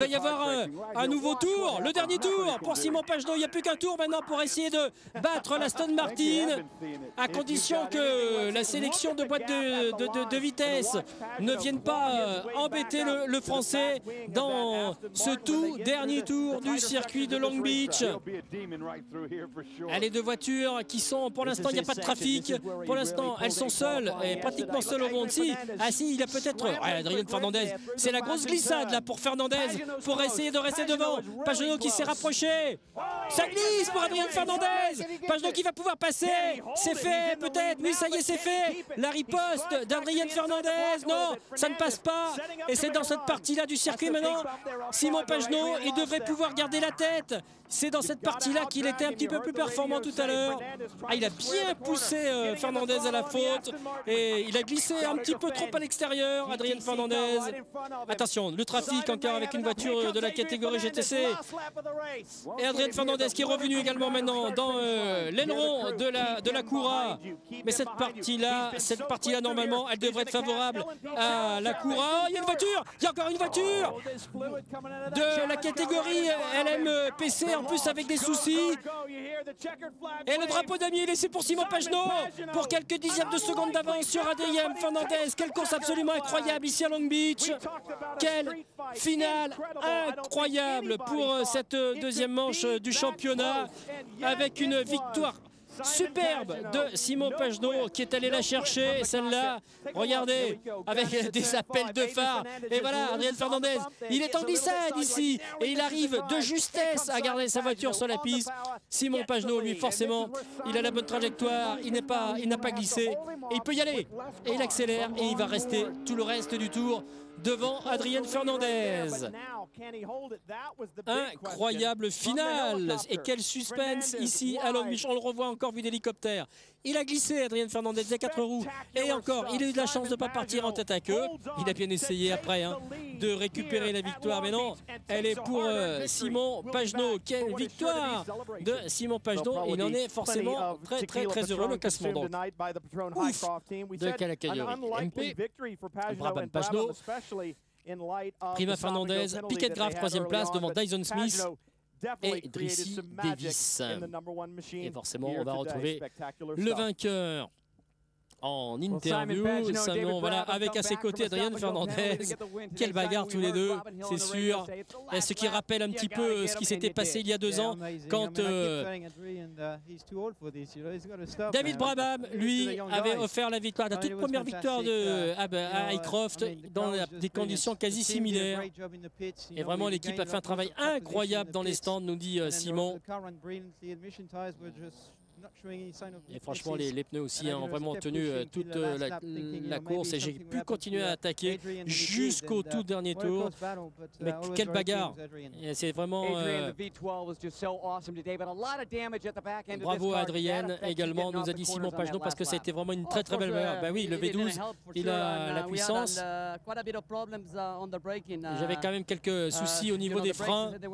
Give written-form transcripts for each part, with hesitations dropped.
Il va y avoir un nouveau tour, le dernier tour pour Simon Pagenaud. Il n'y a plus qu'un tour maintenant pour essayer de battre l'Aston Martin, à condition que la sélection de boîte de vitesse ne vienne pas embêter le Français dans ce tout dernier tour du circuit de Long Beach. Les deux voitures qui sont, pour l'instant, il n'y a pas de trafic. Pour l'instant, elles sont seules, et pratiquement seules au monde. Si, il y a peut-être Adrien Fernandez. C'est la grosse glissade là pour Fernandez, pour essayer de rester devant. Pagenaud qui s'est rapproché. Ça glisse pour Adrien Fernandez. Pagenaud qui va pouvoir passer. C'est fait peut-être. Oui, ça y est, c'est fait. La riposte d'Adrien Fernandez. Non, ça ne passe pas. Et c'est dans cette partie-là du circuit maintenant. Simon Pagenaud, il devrait pouvoir garder la tête. C'est dans cette partie-là qu'il était un petit peu plus performant tout à l'heure. Il a bien poussé Fernandez à la faute. Et il a glissé un petit peu trop à l'extérieur, Adrien Fernandez. Attention, le trafic encore avec une voiture de la catégorie GTC. Et Adrien Fernandez qui est revenu également maintenant dans l'aileron de la Cura. Mais cette partie-là, normalement, elle devrait être favorable à la Cura. Oh, il y a une voiture, il y a encore une voiture de la catégorie LMPC, en plus avec des soucis. Et le drapeau damier laissé pour Simon Pagenaud pour quelques dixièmes de seconde d'avance sur Adrien Fernandez. Quelle course absolument incroyable ici à Long Beach. Quelle finale incroyable pour cette deuxième manche du championnat, avec une victoire superbe de Simon Pagenaud qui est allé la chercher, celle-là, regardez, avec des appels de phare. Et voilà, Adrien Fernandez, il est en glissade ici, et il arrive de justesse à garder sa voiture sur la piste. Simon Pagenaud, lui, forcément, il a la bonne trajectoire, il n'a pas glissé, et il peut y aller. Et il accélère, et il va rester tout le reste du tour devant Adrien Fernandez. Incroyable finale, et quel suspense ici à Long Beach. On le revoit encore vu d'hélicoptère. Il a glissé, Adrien Fernandez, il y a 4 roues, et encore, il a eu de la chance de ne pas partir en tête à queue. Il a bien essayé après de récupérer la victoire, mais non, elle est pour Simon Pagenaud. Quelle victoire de Simon Pagenaud, il en est forcément très heureux. Le classement donc ouf de la catégorie MP. Brabham Pagenaud, Prima Fernandez, Piquet Graf 3e place devant Dyson Smith et Drissi Davis. Et forcément, on va retrouver le vainqueur en interview, voilà, avec à ses côtés Adrien Fernandez. Quelle bagarre tous les deux, c'est sûr. Et ce qui rappelle un petit peu ce qui s'était passé il y a 2 ans quand David Brabham, lui, avait offert la victoire, la toute première victoire à Highcroft dans des conditions quasi similaires. Et vraiment, l'équipe a fait un travail incroyable dans les stands, nous dit Simon. Et franchement, les pneus aussi ont vraiment tenu toute la course, et j'ai pu continuer à attaquer jusqu'au tout dernier tour. Mais quelle bagarre! C'est vraiment bravo à Adrien également, nous a dit Simon Pagenaud, parce que c'était vraiment une très belle bagarre. Ben oui, le V12, il a la puissance. J'avais quand même quelques soucis au niveau des freins. Le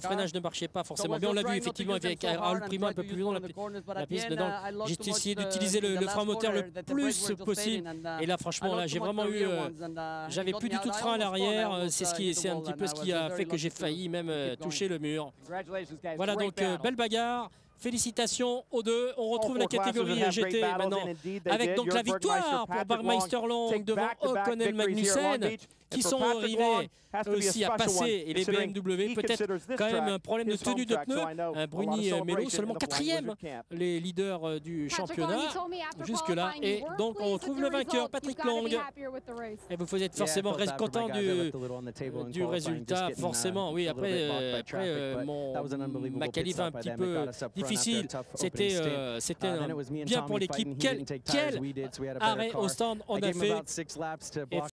freinage ne marchait pas forcément bien. On l'a vu effectivement avec Raoul Prima un peu plus long la piste. J'ai essayé d'utiliser le frein moteur le plus possible, et là franchement là j'ai vraiment eu j'avais plus du tout de frein à l'arrière. C'est un petit peu ce qui a fait que j'ai failli même toucher le mur. Voilà, donc belle bagarre. Félicitations aux deux. On retrouve la catégorie GT maintenant, avec donc la victoire pour Burmeister Long devant O'Connell Magnussen, qui sont arrivés aussi à passer, et les BMW, peut-être quand même un problème de tenue de pneus. Bruni Melo seulement 4e, les leaders du championnat jusque-là. Et donc on retrouve le vainqueur, Patrick Long. Et vous êtes forcément content du résultat, forcément. Oui, après ma qualif un petit peu difficile. C'était bien pour l'équipe. Quel arrêt au stand on a fait.